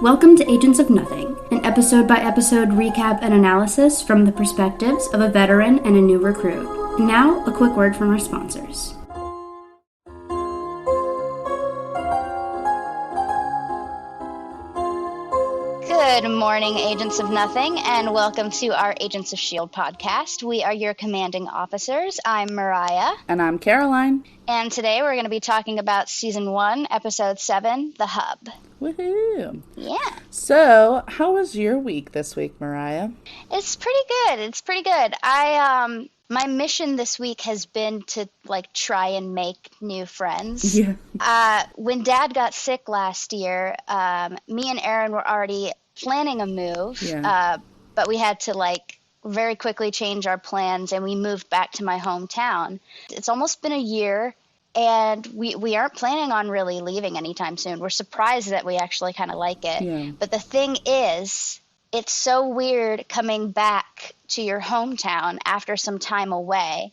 Welcome to Agents of Nothing, an episode-by-episode recap and analysis from the perspectives of a veteran and a new recruit. And now, a quick word from our sponsors. Good morning, Agents of Nothing, and welcome to our Agents of S.H.I.E.L.D. podcast. We are your commanding officers. I'm Mariah. And I'm Caroline. And today we're going to be talking about Season 1, Episode 7, The Hub. Woohoo! Yeah. So, how was your week this week, Mariah? It's pretty good. My mission this week has been to, try and make new friends. Yeah. When Dad got sick last year, me and Aaron were already planning a move, but we had to, very quickly change our plans, and we moved back to my hometown. It's almost been a year, and we aren't planning on really leaving anytime soon. We're surprised that we actually kind of like it. Yeah. But the thing is, it's so weird coming back to your hometown after some time away,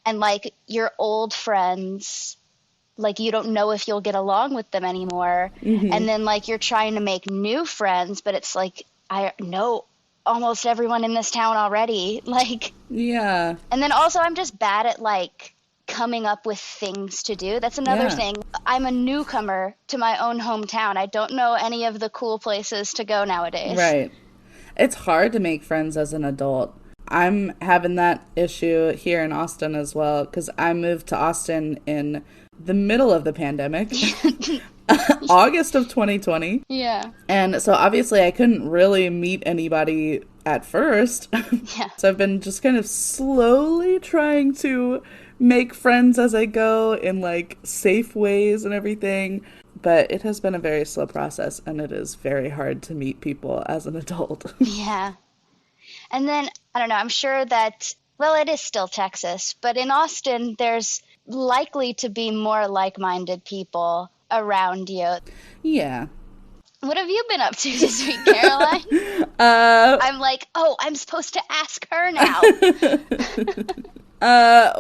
and, your old friends, you don't know if you'll get along with them anymore. Mm-hmm. And then, you're trying to make new friends, but it's I know almost everyone in this town already. Yeah. And then also I'm just bad at, coming up with things to do. That's another thing. I'm a newcomer to my own hometown. I don't know any of the cool places to go nowadays. Right. It's hard to make friends as an adult. I'm having that issue here in Austin as well, because I moved to Austin in the middle of the pandemic, August of 2020. Yeah. And so obviously I couldn't really meet anybody at first. Yeah. So I've been just kind of slowly trying to make friends as I go in safe ways and everything. But it has been a very slow process, and it is very hard to meet people as an adult. Yeah. And then, I don't know, I'm sure that, it is still Texas, but in Austin, there's likely to be more like-minded people around you. Yeah. What have you been up to this week, Caroline? I'm supposed to ask her now.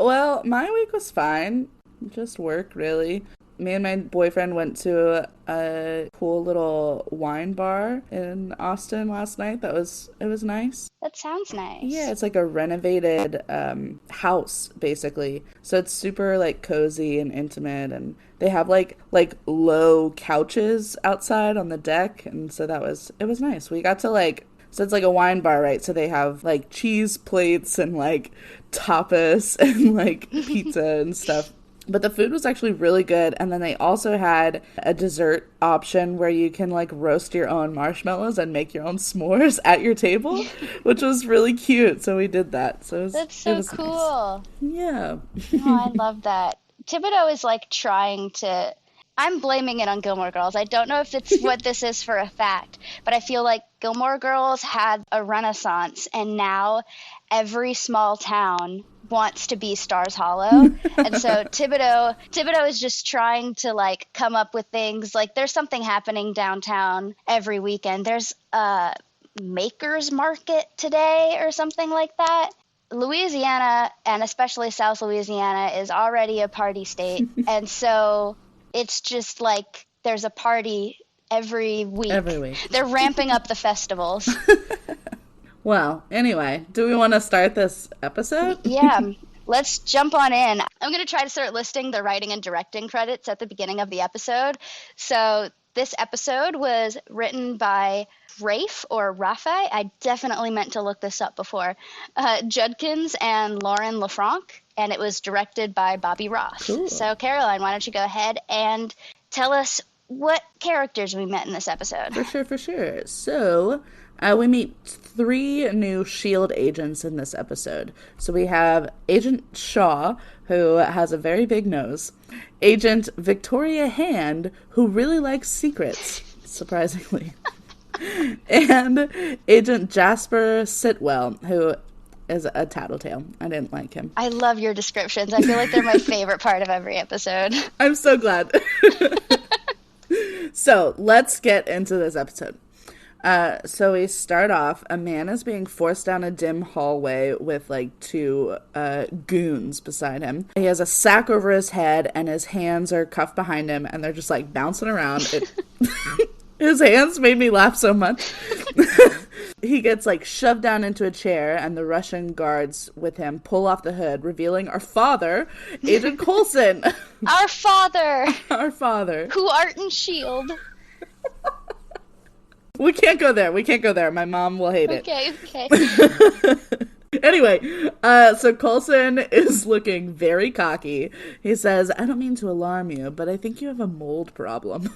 Well, my week was fine. Just work, really. Me and my boyfriend went to a cool little wine bar in Austin last night. It was nice. That sounds nice. Yeah, it's a renovated house, basically. So it's super cozy and intimate, and they have low couches outside on the deck, and so it was nice. We got to so it's a wine bar, right? So they have cheese plates and tapas and pizza and stuff. But the food was actually really good. And then they also had a dessert option where you can roast your own marshmallows and make your own s'mores at your table, which was really cute. So we did that. So that's so cool. Nice. Yeah. Oh, I love that. Thibodeau is trying to, I'm blaming it on Gilmore Girls. I don't know if it's what this is for a fact, but I feel like Gilmore Girls had a renaissance, and now every small town wants to be Stars Hollow. And so Thibodeau is just trying to come up with things. There's something happening downtown every weekend. There's a makers market today or something like that. Louisiana, and especially South Louisiana, is already a party state. And so it's just there's a party every week. They're ramping up the festivals. Well, anyway, do we want to start this episode? Yeah, let's jump on in. I'm going to try to start listing the writing and directing credits at the beginning of the episode. So this episode was written by Rafe or Rafe. I definitely meant to look this up before. Judkins and Lauren LaFranc, and it was directed by Bobby Ross. Cool. So Caroline, why don't you go ahead and tell us what characters we met in this episode? For sure. So we meet 3 new S.H.I.E.L.D. agents in this episode. So we have Agent Shaw, who has a very big nose. Agent Victoria Hand, who really likes secrets, surprisingly. And Agent Jasper Sitwell, who is a tattletale. I didn't like him. I love your descriptions. I feel like they're my favorite part of every episode. I'm so glad. So let's get into this episode. So we start off, a man is being forced down a dim hallway with 2 goons beside him. He has a sack over his head and his hands are cuffed behind him and they're just bouncing around. His hands made me laugh so much. He gets like shoved down into a chair, and the Russian guards with him pull off the hood, revealing our father, Agent Coulson. Our father. Our father. Who art in S.H.I.E.L.D. We can't go there. We can't go there. My mom will hate it. Okay. Anyway, so Coulson is looking very cocky. He says, I don't mean to alarm you, but I think you have a mold problem.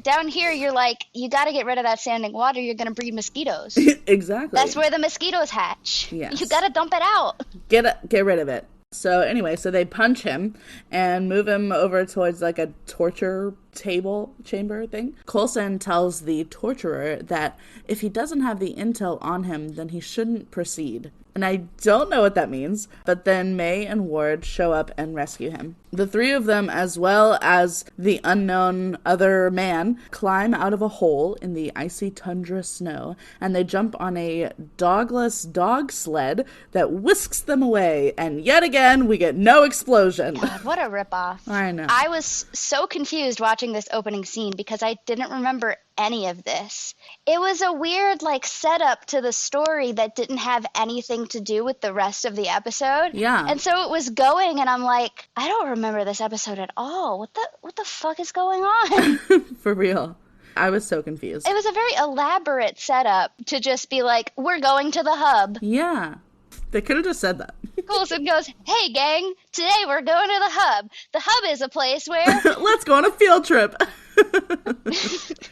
Down here, you're like, you got to get rid of that standing water. You're going to breed mosquitoes. Exactly. That's where the mosquitoes hatch. Yes. You got to dump it out. Get rid of it. So anyway, so they punch him and move him over towards like a torture chamber thing. Coulson tells the torturer that if he doesn't have the intel on him, then he shouldn't proceed. And I don't know what that means, but then May and Ward show up and rescue him. The three of them, as well as the unknown other man, climb out of a hole in the icy tundra snow, and they jump on a dogless dog sled that whisks them away, and yet again, we get no explosion. God, what a ripoff. I know. I was so confused watching this opening scene because I didn't remember any of this. It was a weird, like, setup to the story that didn't have anything to do with the rest of the episode. Yeah. And so it was going, and I'm like, I don't remember this episode at all. What the fuck is going on? For real. I was so confused. It was a very elaborate setup to just be like, we're going to the hub. Yeah. They could have just said that. Coulson goes, hey, gang, today we're going to the hub. The hub is a place where... Let's go on a field trip.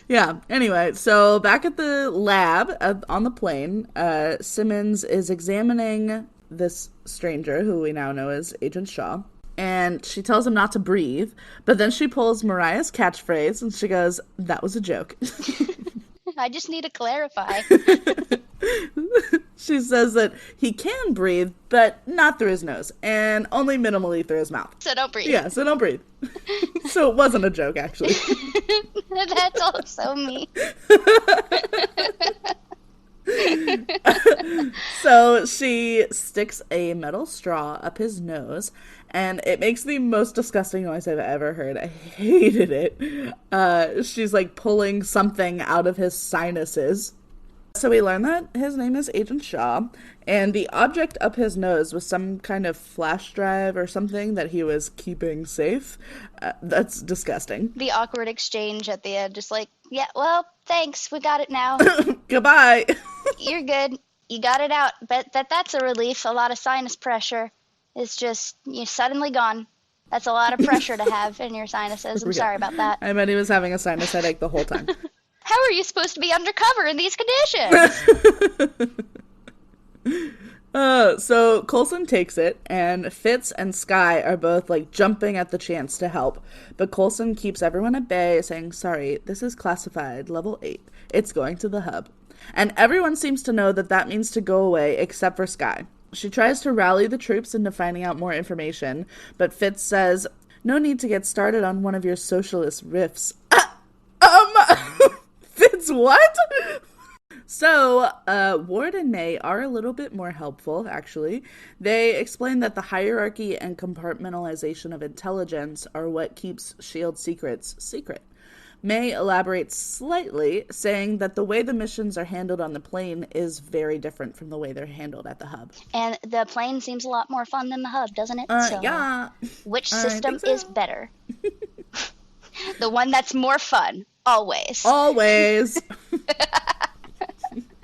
Yeah, anyway, so back at the lab on the plane, Simmons is examining this stranger, who we now know as Agent Shaw, and she tells him not to breathe, but then she pulls Mariah's catchphrase, and she goes, that was a joke. I just need to clarify. She says that he can breathe, but not through his nose, and only minimally through his mouth. So don't breathe. Yeah, so don't breathe. So it wasn't a joke, actually. That's also me. So she sticks a metal straw up his nose, and it makes the most disgusting noise I've ever heard. I hated it. She's like pulling something out of his sinuses. So we learn that his name is Agent Shaw, and the object up his nose was some kind of flash drive or something that he was keeping safe. That's disgusting. The awkward exchange at the end, just like, yeah, well, thanks, we got it now. Goodbye. You're good. You got it out. But that's a relief. A lot of sinus pressure is just, you're suddenly gone. That's a lot of pressure to have in your sinuses. I'm sorry about that. I bet he was having a sinus headache the whole time. How are you supposed to be undercover in these conditions? So Coulson takes it, and Fitz and Skye are both like jumping at the chance to help, but Coulson keeps everyone at bay, saying, sorry, this is classified, level 8. It's going to the hub. And everyone seems to know that that means to go away, except for Skye. She tries to rally the troops into finding out more information, but Fitz says, no need to get started on one of your socialist riffs. Fitz, what? So, Ward and May are a little bit more helpful, actually. They explain that the hierarchy and compartmentalization of intelligence are what keeps S.H.I.E.L.D. secrets secret. May elaborates slightly, saying that the way the missions are handled on the plane is very different from the way they're handled at the hub. And the plane seems a lot more fun than the hub, doesn't it? Yeah. Which system is better? The one that's more fun. Always. Always.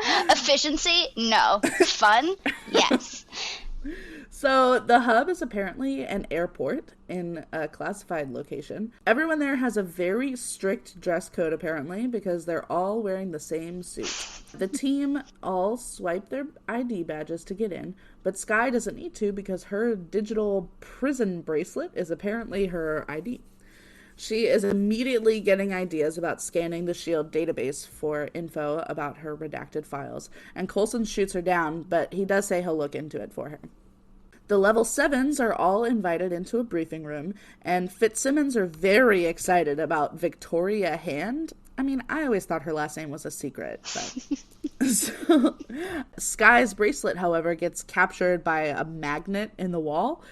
Efficiency? No. Fun? Yes. So the hub is apparently an airport in a classified location. Everyone there has a very strict dress code, apparently, because they're all wearing the same suit. The team all swipe their ID badges to get in, but Skye doesn't need to because her digital prison bracelet is apparently her ID. She is immediately getting ideas about scanning the S.H.I.E.L.D. database for info about her redacted files, and Coulson shoots her down, but he does say he'll look into it for her. The level 7s are all invited into a briefing room, and Fitzsimmons are very excited about Victoria Hand. I mean, I always thought her last name was a secret, but So, Sky's bracelet, however, gets captured by a magnet in the wall,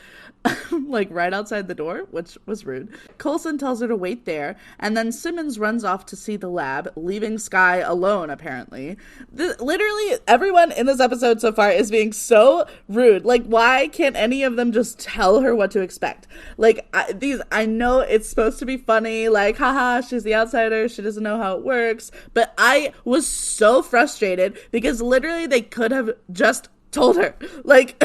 like right outside the door, which was rude. Coulson tells her to wait there, and then Simmons runs off to see the lab, leaving Sky alone, apparently. Literally, everyone in this episode so far is being so rude. Like, why can't any of them just tell her what to expect? Like, I know it's supposed to be funny, like, haha, she's the outsider, she doesn't know how it works, but I was so frustrated because literally they could have just told her. Like,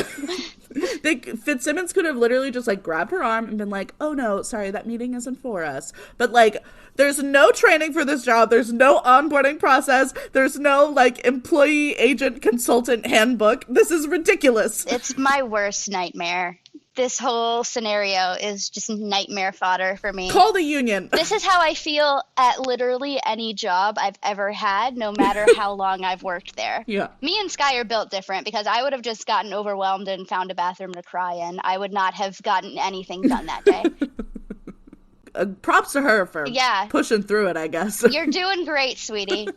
Fitzsimmons could have literally just, like, grabbed her arm and been like, oh no, sorry, that meeting isn't for us. But, like, there's no training for this job. There's no onboarding process. There's no, like, employee agent consultant handbook. This is ridiculous. It's my worst nightmare. This whole scenario is just nightmare fodder for me. Call the union. This is how I feel at literally any job I've ever had, no matter how long I've worked there. Yeah. Me and Sky are built different because I would have just gotten overwhelmed and found a bathroom to cry in. I would not have gotten anything done that day. Props to her for pushing through it, I guess. You're doing great, sweetie.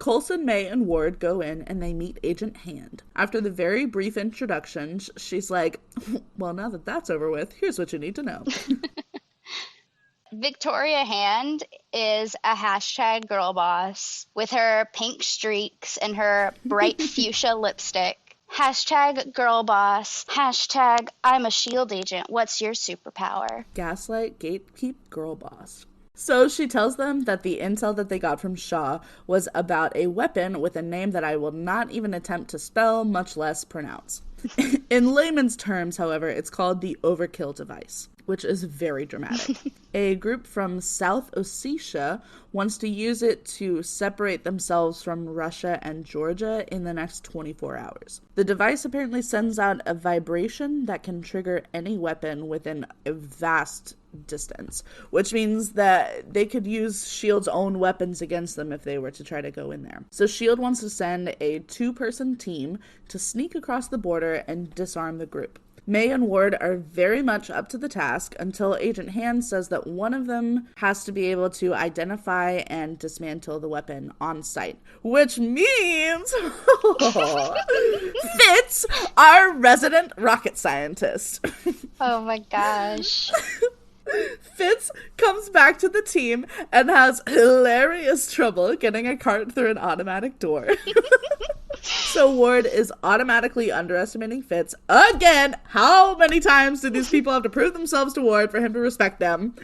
Coulson, May, and Ward go in and they meet Agent Hand. After the very brief introduction, she's like, well, now that that's over with, here's what you need to know. Victoria Hand is a hashtag girl boss with her pink streaks and her bright fuchsia lipstick. Hashtag girl boss. Hashtag I'm a shield agent. What's your superpower? Gaslight, gatekeep, girl boss. So she tells them that the intel that they got from Shaw was about a weapon with a name that I will not even attempt to spell, much less pronounce. In layman's terms, however, it's called the Overkill device, which is very dramatic. A group from South Ossetia wants to use it to separate themselves from Russia and Georgia in the next 24 hours. The device apparently sends out a vibration that can trigger any weapon within a vast distance, which means that they could use S.H.I.E.L.D.'s own weapons against them if they were to try to go in there. So S.H.I.E.L.D. wants to send a 2-person team to sneak across the border and disarm the group. May and Ward are very much up to the task until Agent Hand says that one of them has to be able to identify and dismantle the weapon on site, which means Fitz, our resident rocket scientist. Oh my gosh. Fitz comes back to the team and has hilarious trouble getting a cart through an automatic door. So Ward is automatically underestimating Fitz. Again, how many times do these people have to prove themselves to Ward for him to respect them?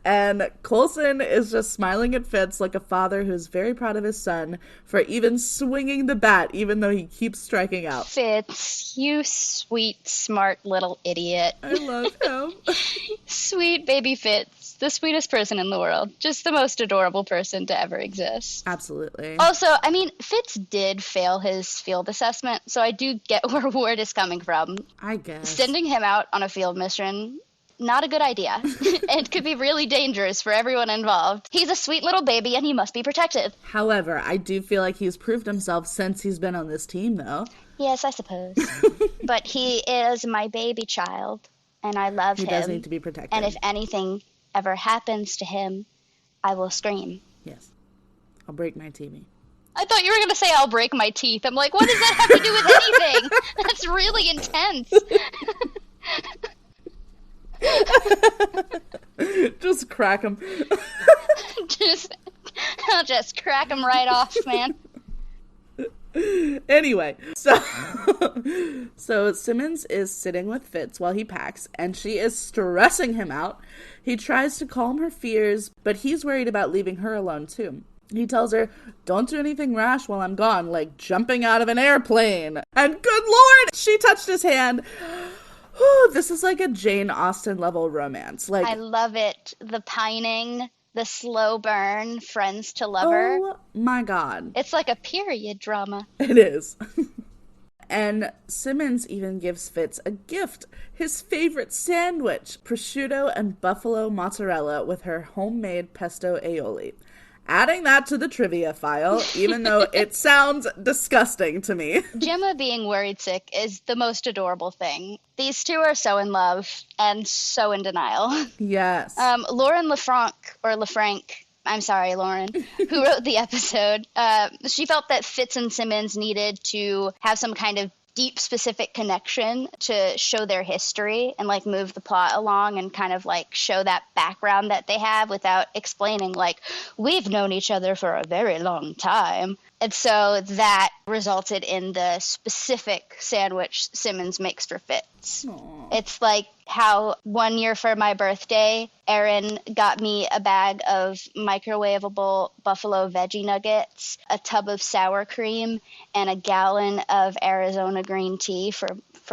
And Coulson is just smiling at Fitz like a father who's very proud of his son for even swinging the bat, even though he keeps striking out. Fitz, you sweet, smart little idiot. I love him. Sweet baby Fitz, the sweetest person in the world. Just the most adorable person to ever exist. Absolutely. Also, I mean, Fitz did fail his field assessment, so I do get where Ward is coming from. I guess. Sending him out on a field mission, not a good idea. It could be really dangerous for everyone involved. He's a sweet little baby and he must be protected. However, I do feel like he's proved himself since he's been on this team, though. Yes, I suppose. But he is my baby child, and I love him. He does need to be protected. And if anything ever happens to him, I will scream. Yes. I'll break my TV. I thought you were going to say I'll break my teeth. I'm like, what does that have to do with anything? That's really intense. Just crack him. I'll just crack him right off, man. Anyway, so Simmons is sitting with Fitz while he packs, and she is stressing him out. He tries to calm her fears, but he's worried about leaving her alone too. He tells her, don't do anything rash while I'm gone, like jumping out of an airplane. And good lord, she touched his hand. Whew, this is like a Jane Austen level romance. Like, I love it. The pining, the slow burn, friends to lover. Oh my god. It's like a period drama. It is. And Simmons even gives Fitz a gift, his favorite sandwich, prosciutto and buffalo mozzarella with her homemade pesto aioli. Adding that to the trivia file, even though it sounds disgusting to me. Gemma being worried sick is the most adorable thing. These two are so in love and so in denial. Yes. Lauren Lefranc, I'm sorry, Lauren, who wrote the episode, she felt that Fitz and Simmons needed to have some kind of deep specific connection to show their history and like move the plot along and kind of like show that background that they have without explaining like, we've known each other for a very long time. And so that resulted in the specific sandwich Simmons makes for Fitz. Aww. It's like how 1 year for my birthday, Erin got me a bag of microwavable buffalo veggie nuggets, a tub of sour cream, and a gallon of Arizona green tea for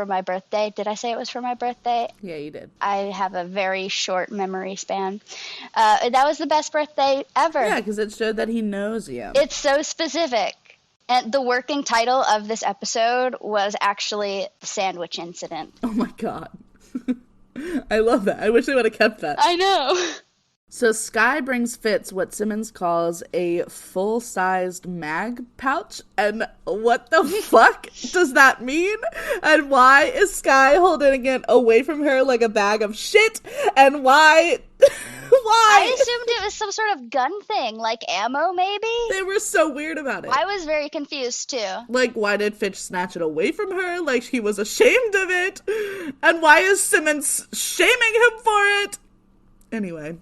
my birthday. Did I say it was for my birthday? Yeah, you did. I have a very short memory span. That was the best birthday ever. Yeah, because it showed that he knows you. It's so specific. And the working title of this episode was actually The Sandwich Incident. Oh my god. I love that. I wish they would have kept that. I know. So Skye brings Fitz what Simmons calls a full-sized mag pouch, and what the fuck does that mean? And why is Skye holding it away from her like a bag of shit? And why? Why? I assumed it was some sort of gun thing, like ammo maybe? They were so weird about it. I was very confused too. Like, why did Fitch snatch it away from her? Like, he was ashamed of it? And why is Simmons shaming him for it? Anyway.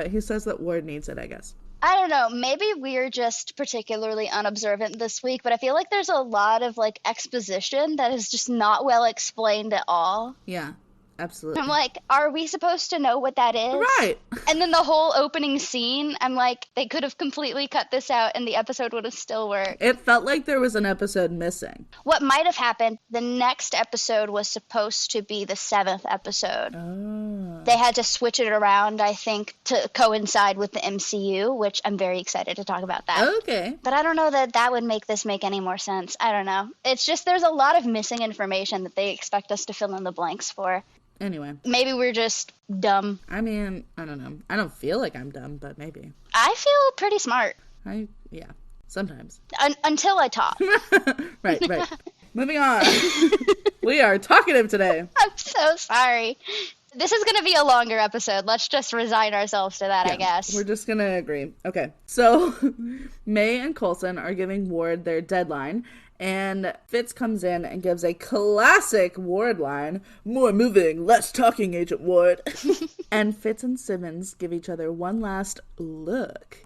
He says that Ward needs it, I guess. I don't know. Maybe we're just particularly unobservant this week, but I feel like there's a lot of like exposition that is just not well explained at all. Yeah, absolutely. I'm like, are we supposed to know what that is? Right. And then the whole opening scene, I'm like, they could have completely cut this out and the episode would have still worked. It felt like there was an episode missing. What might have happened, the next episode was supposed to be the 7th episode. Oh. They had to switch it around, I think, to coincide with the MCU, which I'm very excited to talk about that. Okay. But I don't know that that would make this make any more sense. I don't know. It's just there's a lot of missing information that they expect us to fill in the blanks for. Anyway. Maybe we're just dumb. I mean, I don't know. I don't feel like I'm dumb, but maybe. I feel pretty smart. Yeah, sometimes. Until I talk. Right. Moving on. We are talkative today. I'm so sorry. This is going to be a longer episode. Let's just resign ourselves to that, I guess. We're just going to agree. Okay. So, May and Coulson are giving Ward their deadline, and Fitz comes in and gives a classic Ward line, "More moving, less talking, Agent Ward." And Fitz and Simmons give each other one last look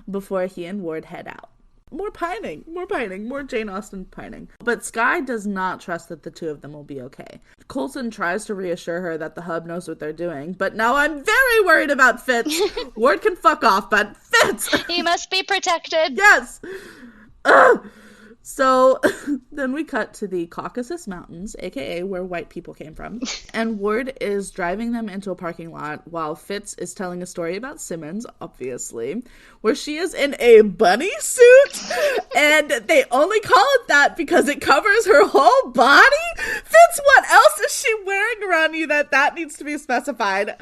before he and Ward head out. More pining, more Jane Austen pining. But Skye does not trust that the two of them will be okay. Coulson tries to reassure her that the hub knows what they're doing, but now I'm very worried about Fitz. Ward can fuck off, but Fitz! He must be protected. Yes! Ugh. So then we cut to the Caucasus Mountains, aka where white people came from, and Ward is driving them into a parking lot while Fitz is telling a story about Simmons, obviously, where she is in a bunny suit, and they only call it that because it covers her whole body? Fitz, what else is she wearing around you that needs to be specified?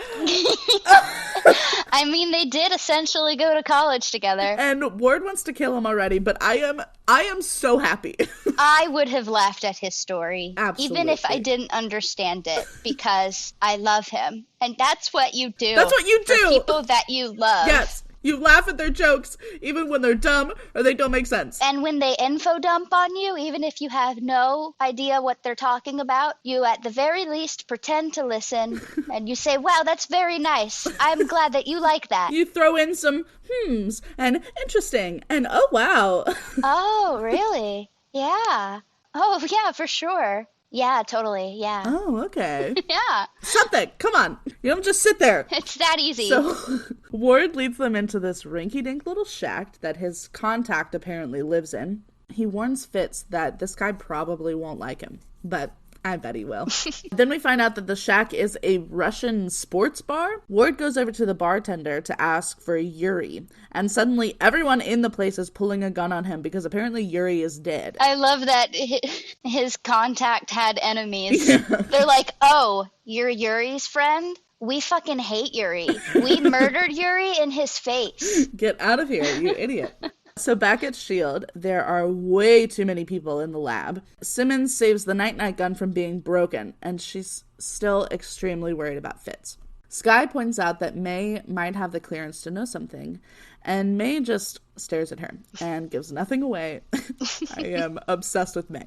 I mean, they did essentially go to college together. And Ward wants to kill him already, but I am so happy. I would have laughed at his story. Absolutely. Even if I didn't understand it, because I love him. And that's what you do. That's what you do! For people that you love. Yes. You laugh at their jokes, even when they're dumb or they don't make sense. And when they info dump on you, even if you have no idea what they're talking about, you at the very least pretend to listen. And you say, wow, that's very nice. I'm glad that you like that. You throw in some hmms and interesting and oh, wow. Oh, really? Yeah. Oh, yeah, for sure. Yeah, totally. Yeah. Oh, okay. Yeah. Something. Come on. You don't just sit there. It's that easy. So Ward leads them into this rinky-dink little shack that his contact apparently lives in. He warns Fitz that this guy probably won't like him, but I bet he will. Then we find out that the shack is a Russian sports bar. Ward goes over to the bartender to ask for Yuri, and suddenly everyone in the place is pulling a gun on him because apparently Yuri is dead. I love that his contact had enemies. Yeah. They're like, oh, you're Yuri's friend? We fucking hate Yuri. We murdered Yuri in his face. Get out of here, you idiot. So back at S.H.I.E.L.D., there are way too many people in the lab. Simmons saves the night-night gun from being broken, and she's still extremely worried about Fitz. Skye points out that May might have the clearance to know something, And May just stares at her and gives nothing away. I am obsessed with May.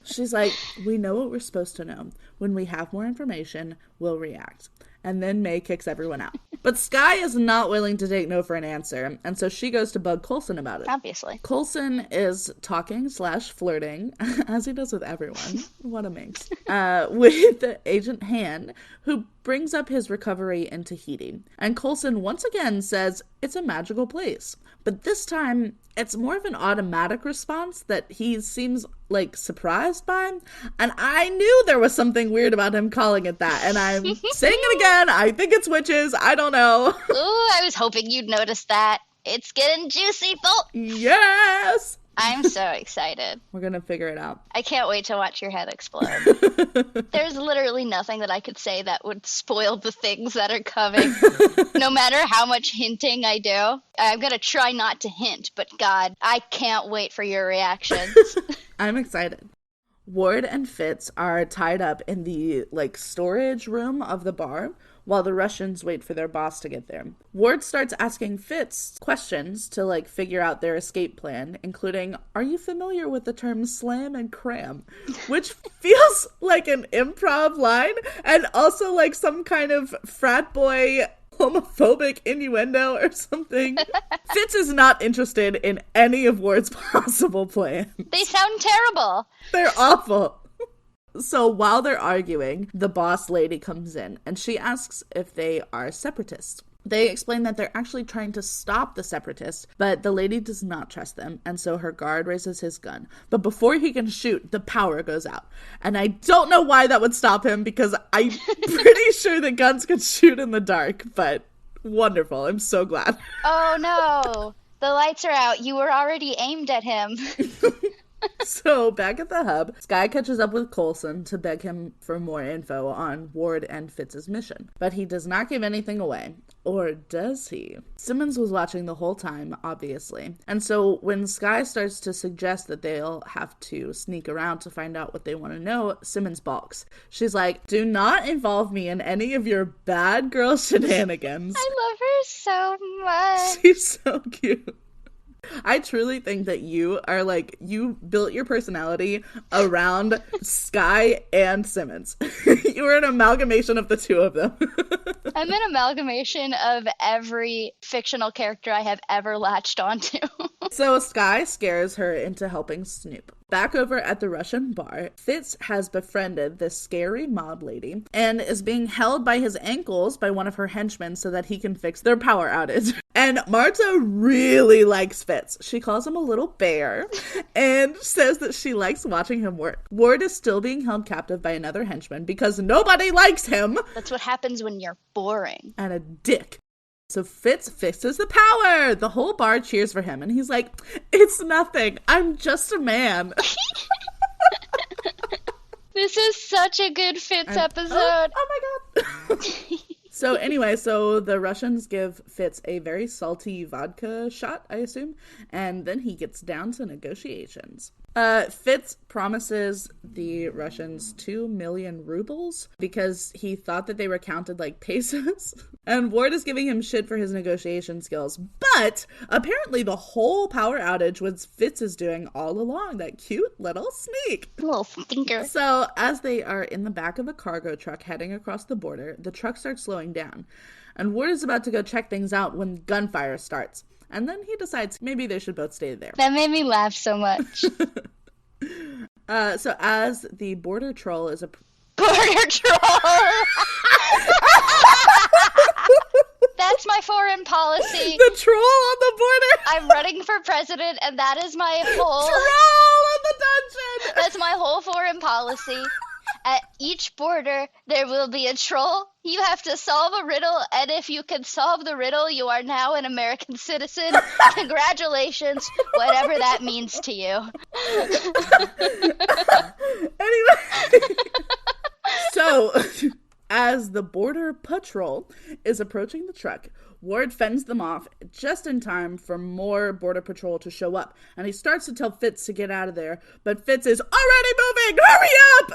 She's like, we know what we're supposed to know. When we have more information, we'll react. And then May kicks everyone out. But Skye is not willing to take no for an answer, and so she goes to bug Coulson about it. Obviously. Coulson is talking/flirting, as he does with everyone. What a minx. With Agent Han, who brings up his recovery in Tahiti. And Coulson once again says it's a magical place. But this time, it's more of an automatic response that he seems, like, surprised by. And I knew there was something weird about him calling it that. And I'm saying it again. I think it's witches. I don't know. Ooh, I was hoping you'd notice that. It's getting juicy, folks. Yes! I'm so excited. We're gonna figure it out. I can't wait to watch your head explode. There's literally nothing that I could say that would spoil the things that are coming. No matter how much hinting I do. I'm gonna try not to hint, but God, I can't wait for your reactions. I'm excited. Ward and Fitz are tied up in the, like, storage room of the bar while the Russians wait for their boss to get there. Ward starts asking Fitz questions to, like, figure out their escape plan, including, are you familiar with the term slam and cram? Which feels like an improv line and also like some kind of frat boy homophobic innuendo or something. Fitz is not interested in any of Ward's possible plans. They sound terrible. They're awful. So while they're arguing, the boss lady comes in and she asks if they are separatists. They explain that they're actually trying to stop the separatists, but the lady does not trust them, and so her guard raises his gun. But before he can shoot, the power goes out. And I don't know why that would stop him, because I'm pretty sure the guns could shoot in the dark, but wonderful. I'm so glad. Oh no, the lights are out. You were already aimed at him. So, back at the hub, Skye catches up with Coulson to beg him for more info on Ward and Fitz's mission. But he does not give anything away. Or does he? Simmons was watching the whole time, obviously. And so, when Skye starts to suggest that they'll have to sneak around to find out what they want to know, Simmons balks. She's like, do not involve me in any of your bad girl shenanigans. I love her so much. She's so cute. I truly think that you are like, you built your personality around Skye and Simmons. You were an amalgamation of the two of them. I'm an amalgamation of every fictional character I have ever latched onto. So Skye scares her into helping Snoop. Back over at the Russian bar, Fitz has befriended this scary mob lady and is being held by his ankles by one of her henchmen so that he can fix their power outage. And Marta really likes Fitz. She calls him a little bear and says that she likes watching him work. Ward is still being held captive by another henchman because nobody likes him. That's what happens when you're boring. And a dick. So Fitz fixes the power. The whole bar cheers for him. And he's like, it's nothing. I'm just a man. This is such a good Fitz episode. Oh my God. So anyway, so the Russians give Fitz a very salty vodka shot, I assume. And then he gets down to negotiations. Fitz promises the Russians 2 million rubles because he thought that they were counted like pesos. And Ward is giving him shit for his negotiation skills. But apparently the whole power outage was Fitz is doing all along. That cute little sneak. Little stinker. So as they are in the back of a cargo truck heading across the border, the truck starts slowing down. And Ward is about to go check things out when gunfire starts. And then he decides maybe they should both stay there. That made me laugh so much. So as the border troll is Border troll! That's my foreign policy. The troll on the border! I'm running for president, and that is my whole... Troll in the dungeon! That's my whole foreign policy. At each border, there will be a troll. You have to solve a riddle, and if you can solve the riddle, you are now an American citizen. Congratulations, whatever that means to you. Anyway, so as the border patrol is approaching the truck, Ward fends them off just in time for more border patrol to show up. And he starts to tell Fitz to get out of there, but Fitz is already moving! Hurry up!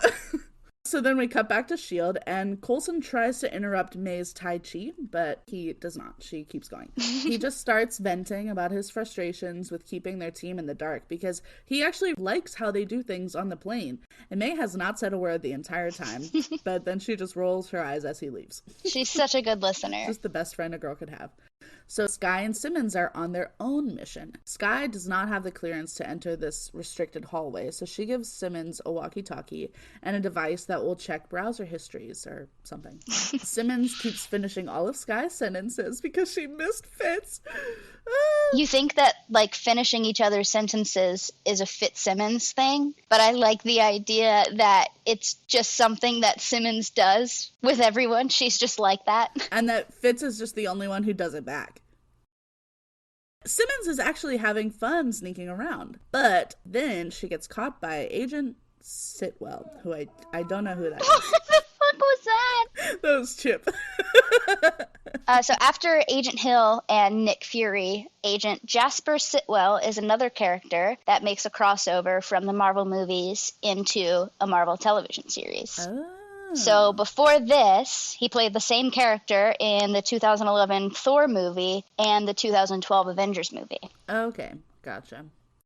So then we cut back to S.H.I.E.L.D., and Coulson tries to interrupt May's Tai Chi, but he does not. She keeps going. He just starts venting about his frustrations with keeping their team in the dark, because he actually likes how they do things on the plane. And May has not said a word the entire time, but then she just rolls her eyes as he leaves. She's such a good listener. Just the best friend a girl could have. So Skye and Simmons are on their own mission. Skye does not have the clearance to enter this restricted hallway, so she gives Simmons a walkie-talkie and a device that will check browser histories or something. Simmons keeps finishing all of Skye's sentences because she missed Fitz. You think that, like, finishing each other's sentences is a Fitzsimmons thing, but I like the idea that it's just something that Simmons does with everyone. She's just like that. And that Fitz is just the only one who does it back. Simmons is actually having fun sneaking around, but then she gets caught by Agent Sitwell, who I don't know who that is. What the fuck was that? That was Chip. So after Agent Hill and Nick Fury, Agent Jasper Sitwell is another character that makes a crossover from the Marvel movies into a Marvel television series. Oh. So before this, he played the same character in the 2011 Thor movie and the 2012 Avengers movie. Okay, gotcha.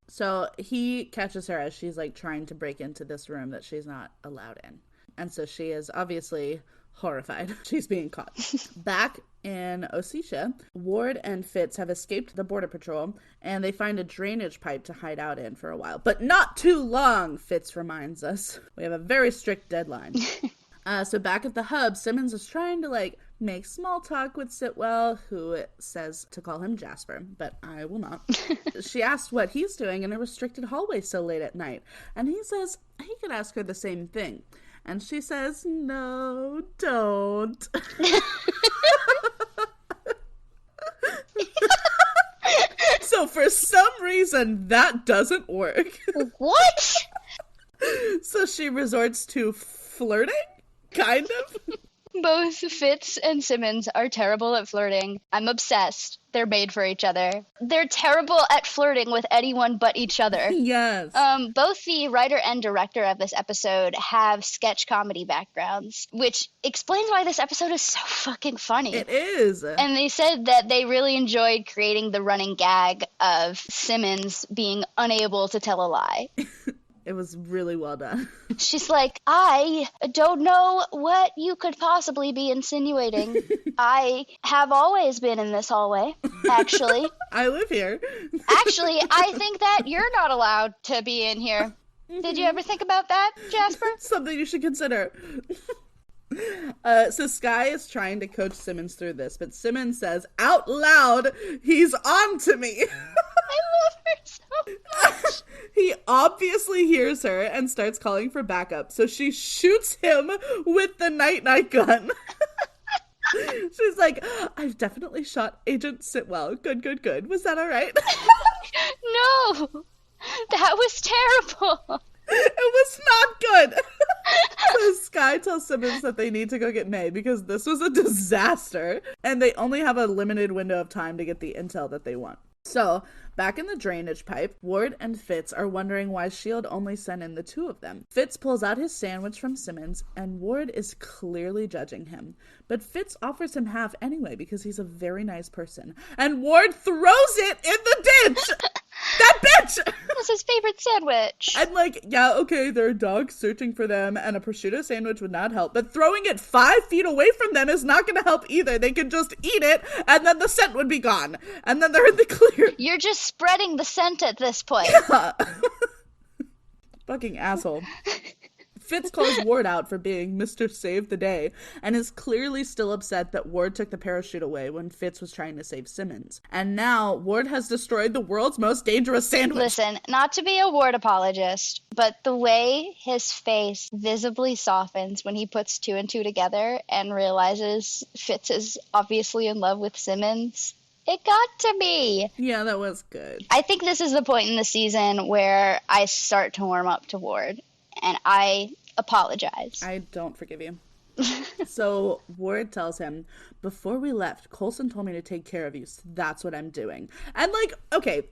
So he catches her as she's like trying to break into this room that she's not allowed in. And so she is obviously horrified. She's being caught. Back in Ossetia, Ward and Fitz have escaped the border patrol, and they find a drainage pipe to hide out in for a while. But not too long, Fitz reminds us. We have a very strict deadline. So back at the hub, Simmons is trying to, like, make small talk with Sitwell, who says to call him Jasper, but I will not. She asks what he's doing in a restricted hallway so late at night, and he says he could ask her the same thing. And she says, no, don't. So for some reason, that doesn't work. What? So she resorts to flirting? Kind of? Both Fitz and Simmons are terrible at flirting. I'm obsessed. They're made for each other. They're terrible at flirting with anyone but each other. Yes. Both the writer and director of this episode have sketch comedy backgrounds, which explains why this episode is so fucking funny. It is. And they said that they really enjoyed creating the running gag of Simmons being unable to tell a lie. It was really well done. She's like, I don't know what you could possibly be insinuating. I have always been in this hallway, actually. I live here. Actually, I think that you're not allowed to be in here. Did you ever think about that, Jasper? Something you should consider. So Skye is trying to coach Simmons through this, but Simmons says out loud, he's on to me. I love her so much. He obviously hears her and starts calling for backup, so she shoots him with the night-night gun. She's like, I've definitely shot Agent Sitwell. Good, good, good. Was that all right? No, that was terrible. It was not good. So Skye tells Simmons that they need to go get May because this was a disaster, and they only have a limited window of time to get the intel that they want. So, back in the drainage pipe, Ward and Fitz are wondering why S.H.I.E.L.D. only sent in the two of them. Fitz pulls out his sandwich from Simmons, and Ward is clearly judging him. But Fitz offers him half anyway because he's a very nice person. And Ward throws it in the ditch! That bitch! That's his favorite sandwich. I'm like, yeah, okay, there are dogs searching for them, and a prosciutto sandwich would not help, but throwing it 5 feet away from them is not going to help either. They could just eat it, and then the scent would be gone, and then they're in the clear. You're just spreading the scent at this point. Yeah. Fucking asshole. Fitz calls Ward out for being Mr. Save the Day and is clearly still upset that Ward took the parachute away when Fitz was trying to save Simmons. And now Ward has destroyed the world's most dangerous sandwich. Listen, not to be a Ward apologist, but the way his face visibly softens when he puts 2 and 2 together and realizes Fitz is obviously in love with Simmons, it got to me. Yeah, that was good. I think this is the point in the season where I start to warm up to Ward, and I apologize. I don't forgive you. So Ward tells him, before we left, Coulson told me to take care of you, so that's what I'm doing. And like, okay,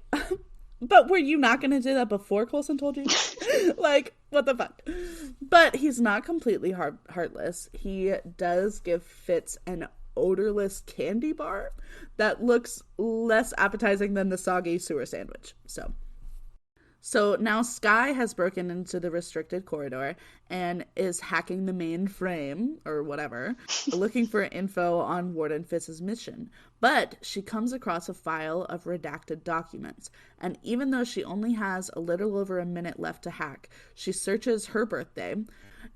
But were you not going to do that before Coulson told you? Like, what the fuck? But he's not completely heartless. He does give Fitz an odorless candy bar that looks less appetizing than the soggy sewer sandwich. So now Skye has broken into the restricted corridor and is hacking the mainframe, or whatever, looking for info on Warden Fitz's mission. But she comes across a file of redacted documents, and even though she only has a little over a minute left to hack, she searches her birthday,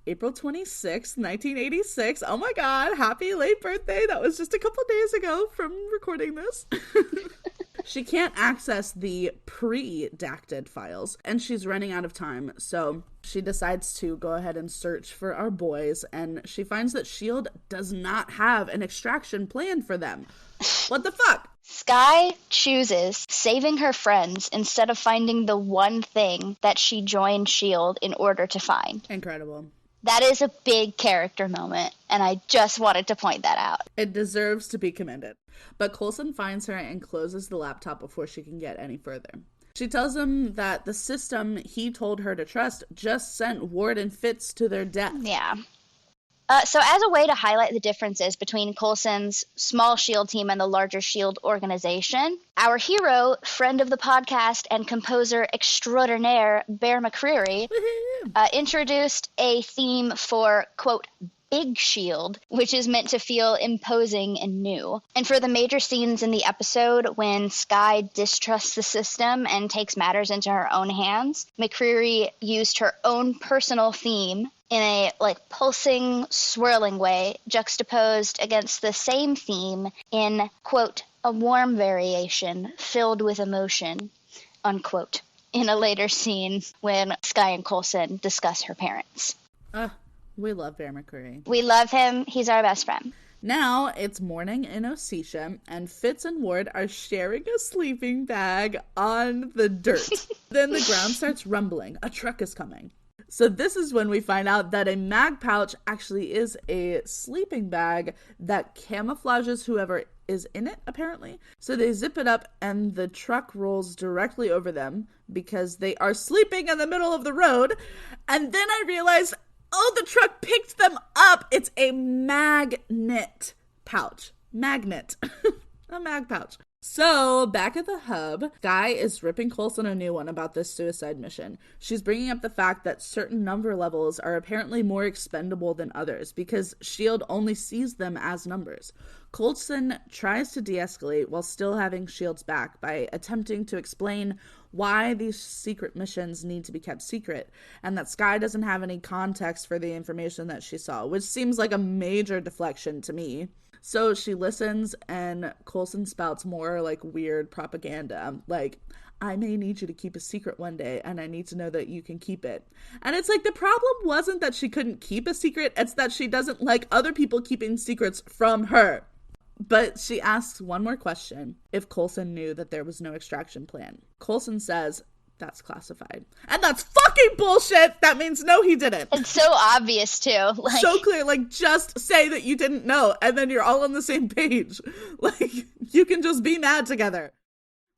April 26th, 1986. Oh my god, happy late birthday. That was just a couple days ago from recording this. She can't access the pre-dacted files, and she's running out of time, so she decides to go ahead and search for our boys, and she finds that S.H.I.E.L.D. does not have an extraction plan for them. What the fuck? Skye chooses saving her friends instead of finding the one thing that she joined S.H.I.E.L.D. in order to find. Incredible. That is a big character moment, and I just wanted to point that out. It deserves to be commended. But Coulson finds her and closes the laptop before she can get any further. She tells him that the system he told her to trust just sent Ward and Fitz to their death. Yeah. So as a way to highlight the differences between Coulson's small S.H.I.E.L.D. team and the larger S.H.I.E.L.D. organization, our hero, friend of the podcast, and composer extraordinaire, Bear McCreary, introduced a theme for, quote, Big S.H.I.E.L.D., which is meant to feel imposing and new. And for the major scenes in the episode when Skye distrusts the system and takes matters into her own hands, McCreary used her own personal theme in a, pulsing, swirling way, juxtaposed against the same theme in, quote, a warm variation filled with emotion, unquote, in a later scene when Skye and Coulson discuss her parents. We love Bear McCreary. We love him. He's our best friend. Now it's morning in Ossetia, and Fitz and Ward are sharing a sleeping bag on the dirt. Then the ground starts rumbling. A truck is coming. So this is when we find out that a mag pouch actually is a sleeping bag that camouflages whoever is in it, apparently. So they zip it up and the truck rolls directly over them because they are sleeping in the middle of the road. And then I realized, oh, the truck picked them up. It's a magnet pouch. Magnet. A mag pouch. So, back at the hub, Skye is ripping Coulson a new one about this suicide mission. She's bringing up the fact that certain number levels are apparently more expendable than others because S.H.I.E.L.D. only sees them as numbers. Coulson tries to de-escalate while still having S.H.I.E.L.D.'s back by attempting to explain why these secret missions need to be kept secret, and that Skye doesn't have any context for the information that she saw, which seems like a major deflection to me. So she listens, and Coulson spouts more, weird propaganda, I may need you to keep a secret one day, and I need to know that you can keep it. And it's the problem wasn't that she couldn't keep a secret, it's that she doesn't like other people keeping secrets from her. But she asks one more question, if Coulson knew that there was no extraction plan. Coulson says, that's classified. And that's fucking bullshit! That means no, he didn't. It's so obvious, too. So clear, just say that you didn't know, and then you're all on the same page. You can just be mad together.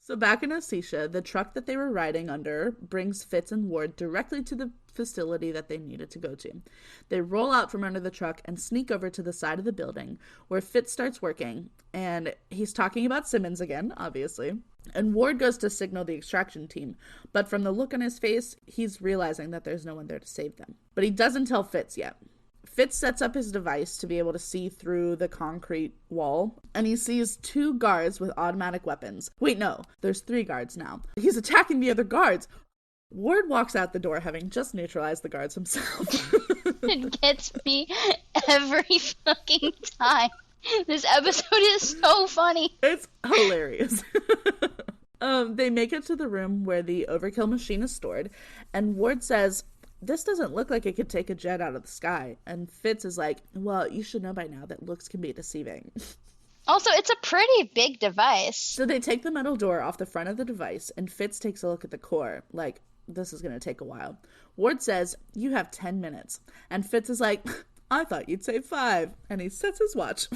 So back in Ossetia, the truck that they were riding under brings Fitz and Ward directly to the facility that they needed to go to. They roll out from under the truck and sneak over to the side of the building where Fitz starts working, and he's talking about Simmons again, obviously. And Ward goes to signal the extraction team, but from the look on his face, he's realizing that there's no one there to save them. But he doesn't tell Fitz yet. Fitz sets up his device to be able to see through the concrete wall, and he sees 2 guards with automatic weapons. Wait, no, there's 3 guards now. He's attacking the other guards. Ward walks out the door having just neutralized the guards himself. It gets me every fucking time. This episode is so funny. It's hilarious. They make it to the room where the overkill machine is stored, and Ward says, this doesn't look like it could take a jet out of the sky. And Fitz is like, well, you should know by now that looks can be deceiving. Also, it's a pretty big device. So they take the metal door off the front of the device, and Fitz takes a look at the core, this is going to take a while. Ward says, you have 10 minutes. And Fitz is like, I thought you'd say 5. And he sets his watch.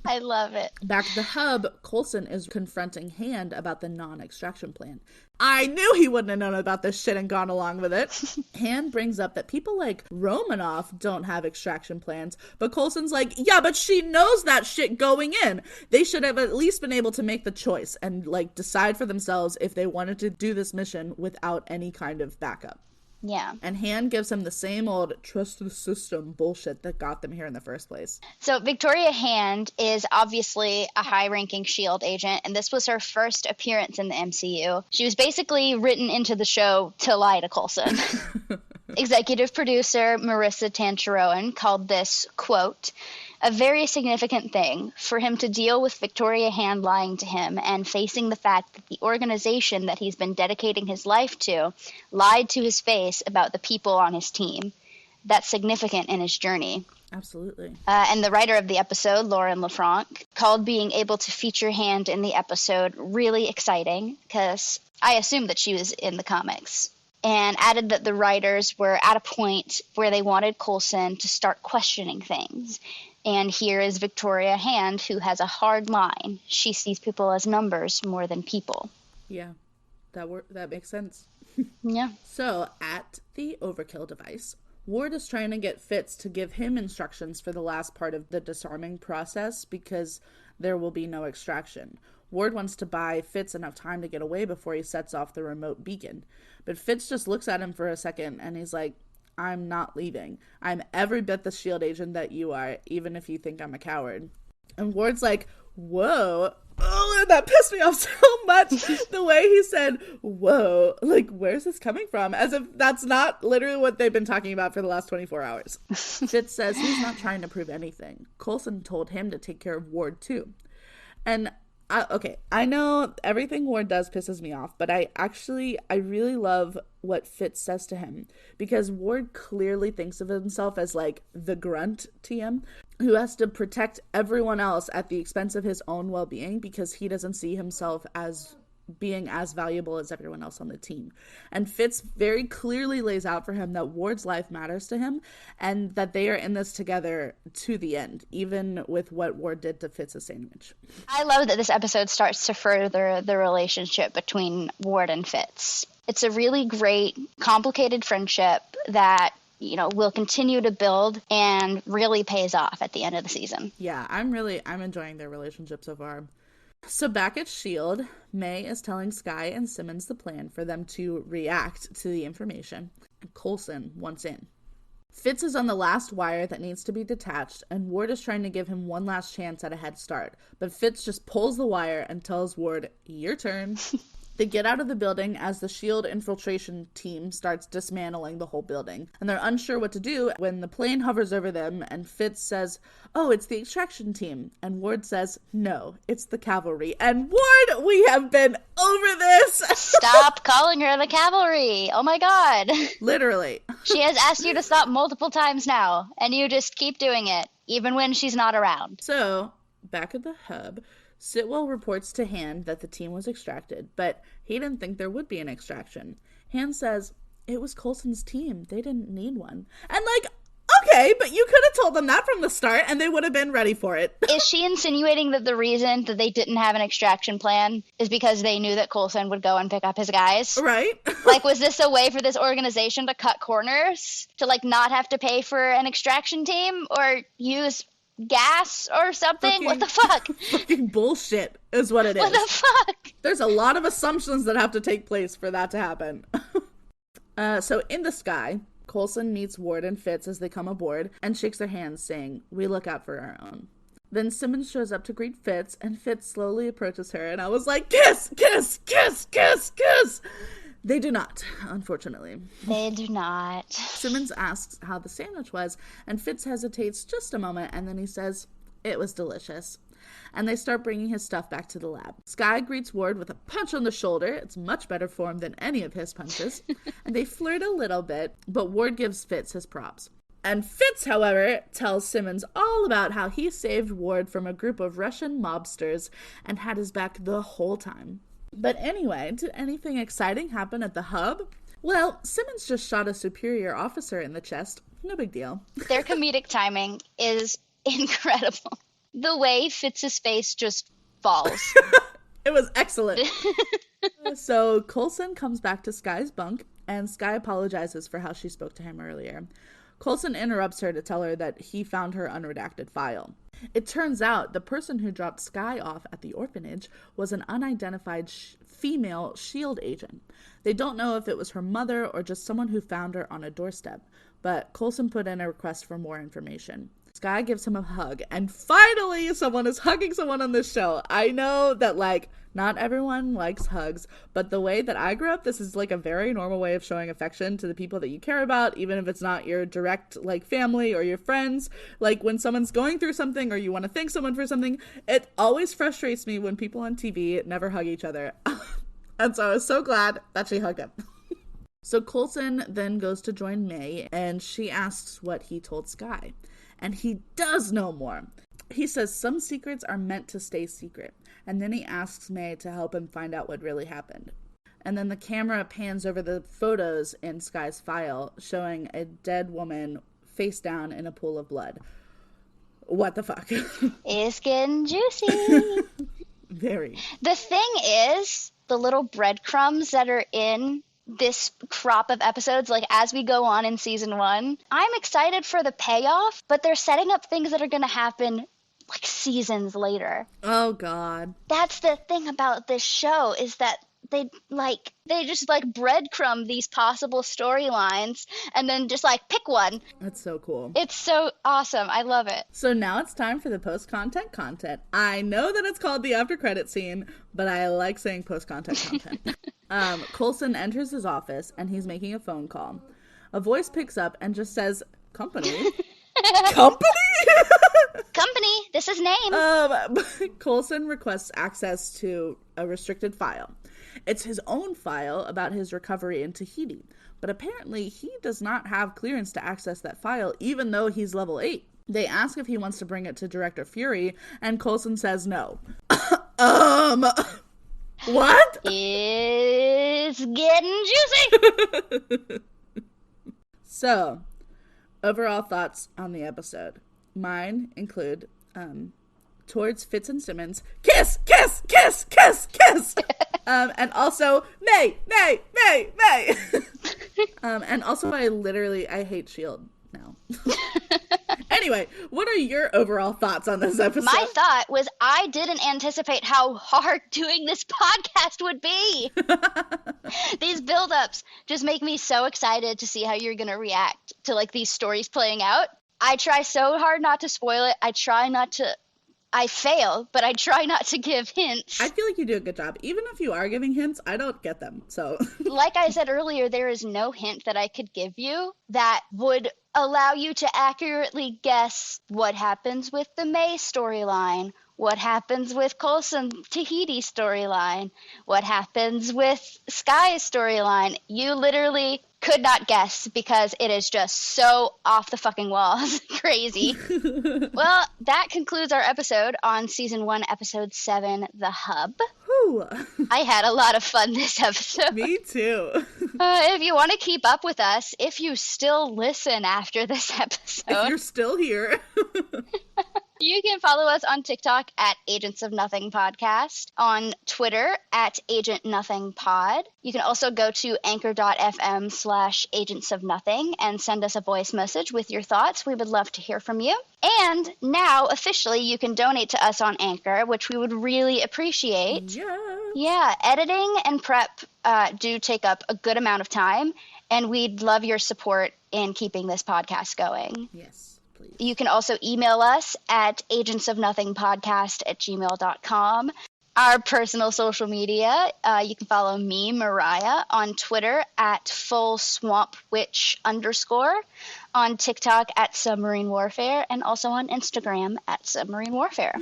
I love it. Back at the hub, Coulson is confronting Hand about the non-extraction plan. I knew he wouldn't have known about this shit and gone along with it. Hand brings up that people like Romanoff don't have extraction plans, but Coulson's like, yeah, but she knows that shit going in. They should have at least been able to make the choice and like decide for themselves if they wanted to do this mission without any kind of backup. Yeah. And Hand gives him the same old trust the system bullshit that got them here in the first place. So Victoria Hand is obviously a high-ranking S.H.I.E.L.D. agent, and this was her first appearance in the MCU. She was basically written into the show to lie to Coulson. Executive producer Marissa Tancharoen called this, quote, a very significant thing for him to deal with Victoria Hand lying to him and facing the fact that the organization that he's been dedicating his life to lied to his face about the people on his team. That's significant in his journey. Absolutely. And the writer of the episode, Lauren LaFranc, called being able to feature Hand in the episode really exciting because I assumed that she was in the comics. And added that the writers were at a point where they wanted Coulson to start questioning things. And here is Victoria Hand, who has a hard line. She sees people as numbers more than people. Yeah, that makes sense. Yeah. So, at the Overkill device, Ward is trying to get Fitz to give him instructions for the last part of the disarming process because there will be no extraction. Ward wants to buy Fitz enough time to get away before he sets off the remote beacon. But Fitz just looks at him for a second and he's like, I'm not leaving. I'm every bit the S.H.I.E.L.D. agent that you are, even if you think I'm a coward. And Ward's like, whoa. Oh, that pissed me off so much. The way he said, whoa. Like, where's this coming from? As if that's not literally what they've been talking about for the last 24 hours. Fitz says he's not trying to prove anything. Coulson told him to take care of Ward, too. And okay, I know everything Ward does pisses me off, but I really love what Fitz says to him, because Ward clearly thinks of himself as like the grunt TM who has to protect everyone else at the expense of his own well-being because he doesn't see himself as being as valuable as everyone else on the team. And Fitz very clearly lays out for him that Ward's life matters to him and that they are in this together to the end, even with what Ward did to Fitz's sandwich. I love that this episode starts to further the relationship between Ward and Fitz. It's a really great, complicated friendship that, you know, will continue to build and really pays off at the end of the season. Yeah, I'm enjoying their relationship so far. So back at S.H.I.E.L.D., May is telling Skye and Simmons the plan for them to react to the information, and Coulson wants in. Fitz is on the last wire that needs to be detached, and Ward is trying to give him one last chance at a head start, but Fitz just pulls the wire and tells Ward, your turn. They get out of the building as the S.H.I.E.L.D. infiltration team starts dismantling the whole building. And they're unsure what to do when the plane hovers over them and Fitz says, oh, it's the extraction team. And Ward says, no, it's the cavalry. And Ward, we have been over this. Stop calling her the cavalry. Oh my God. Literally. She has asked you to stop multiple times now, and you just keep doing it, even when she's not around. So, back at the hub, Sitwell reports to Hand that the team was extracted, but he didn't think there would be an extraction. Hand says, it was Coulson's team. They didn't need one. And like, okay, but you could have told them that from the start and they would have been ready for it. Is she insinuating that the reason that they didn't have an extraction plan is because they knew that Coulson would go and pick up his guys? Right. Like, was this a way for this organization to cut corners? To like not have to pay for an extraction team or use gas or something? What the fuck? Fucking bullshit is what it is. What the fuck? There's a lot of assumptions that have to take place for that to happen. So in the sky, Coulson meets Ward and Fitz as they come aboard and shakes their hands saying, we look out for our own. Then Simmons shows up to greet Fitz and Fitz slowly approaches her and I was like, kiss, kiss, kiss, kiss, kiss. They do not, unfortunately. They do not. Simmons asks how the sandwich was, and Fitz hesitates just a moment, and then he says, it was delicious. And they start bringing his stuff back to the lab. Skye greets Ward with a punch on the shoulder. It's much better form than any of his punches. And they flirt a little bit, but Ward gives Fitz his props. And Fitz, however, tells Simmons all about how he saved Ward from a group of Russian mobsters and had his back the whole time. But anyway, did anything exciting happen at the hub? Well, Simmons just shot a superior officer in the chest. No big deal. Their comedic timing is incredible. the way Fitz's face just falls. It was excellent. So Coulson comes back to Skye's bunk, and Skye apologizes for how she spoke to him earlier. Coulson interrupts her to tell her that he found her unredacted file. It turns out the person who dropped Skye off at the orphanage was an unidentified female SHIELD agent. They don't know if it was her mother or just someone who found her on a doorstep, but Coulson put in a request for more information. Skye gives him a hug, and finally someone is hugging someone on this show. I know that, like, not everyone likes hugs, but the way that I grew up, this is, like, a very normal way of showing affection to the people that you care about, even if it's not your direct, like, family or your friends. Like, when someone's going through something or you want to thank someone for something, it always frustrates me when people on TV never hug each other. And so I was so glad that she hugged him. So Coulson then goes to join May, and she asks what he told Skye. And he does know more. He says some secrets are meant to stay secret. And then he asks May to help him find out what really happened. And then the camera pans over the photos in Skye's file, showing a dead woman face down in a pool of blood. What the fuck? It's getting juicy. Very. The thing is, the little breadcrumbs that are in this crop of episodes, like as we go on in season 1, I'm excited for the payoff, but they're setting up things that are going to happen like seasons later. Oh God. That's the thing about this show, is that they just breadcrumb these possible storylines and then just like pick one. That's so cool. It's so awesome. I love it. So now it's time for the post-content content. I know that it's called the after credit scene, but I like saying post-content content. Coulson enters his office and he's making a phone call. A voice picks up and just says, "Company?" Company? Company, this is name. Coulson requests access to a restricted file. It's his own file about his recovery in Tahiti, but apparently he does not have clearance to access that file, even though he's level 8. They ask if he wants to bring it to Director Fury, and Coulson says no. What? It's getting juicy. So, overall thoughts on the episode. Mine include, towards Fitz and Simmons, kiss, kiss, kiss, kiss, kiss. And also, May. And also I hate SHIELD now. Anyway, what are your overall thoughts on this episode? My thought was I didn't anticipate how hard doing this podcast would be. These build-ups just make me so excited to see how you're going to react to like these stories playing out. I try so hard not to spoil it. I fail, but I try not to give hints. I feel like you do a good job. Even if you are giving hints, I don't get them, so. Like I said earlier, there is no hint that I could give you that would allow you to accurately guess what happens with the May storyline, what happens with Coulson Tahiti storyline, what happens with Skye's storyline. You literally could not guess because it is just so off the fucking walls. Crazy. Well, that concludes our episode on season 1, episode 7, The Hub. Whew. I had a lot of fun this episode. Me too. If you want to keep up with us, if you still listen after this episode. If you're still here. You can follow us on TikTok at Agents of Nothing Podcast, on Twitter at Agent Nothing Pod. You can also go to anchor.fm/Agents of Nothing and send us a voice message with your thoughts. We would love to hear from you. And now, officially, you can donate to us on Anchor, which we would really appreciate. Yes. Yeah, editing and prep do take up a good amount of time, and we'd love your support in keeping this podcast going. Yes. Please. You can also email us at agentsofnothingpodcast@gmail.com. Our personal social media, you can follow me, Mariah, on Twitter at fullswampwitch_, on TikTok at Submarine Warfare, and also on Instagram at Submarine Warfare.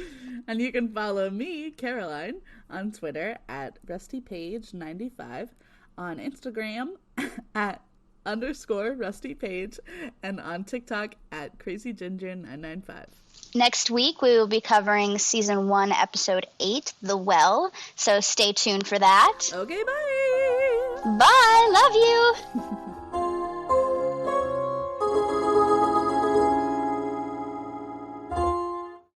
And you can follow me, Caroline, on Twitter at RustyPage95, on Instagram at _RustyPage, and on TikTok at CrazyGinger995. Next week, we will be covering Season 1, Episode 8, The Well, so stay tuned for that. Okay, bye! Bye! Love you!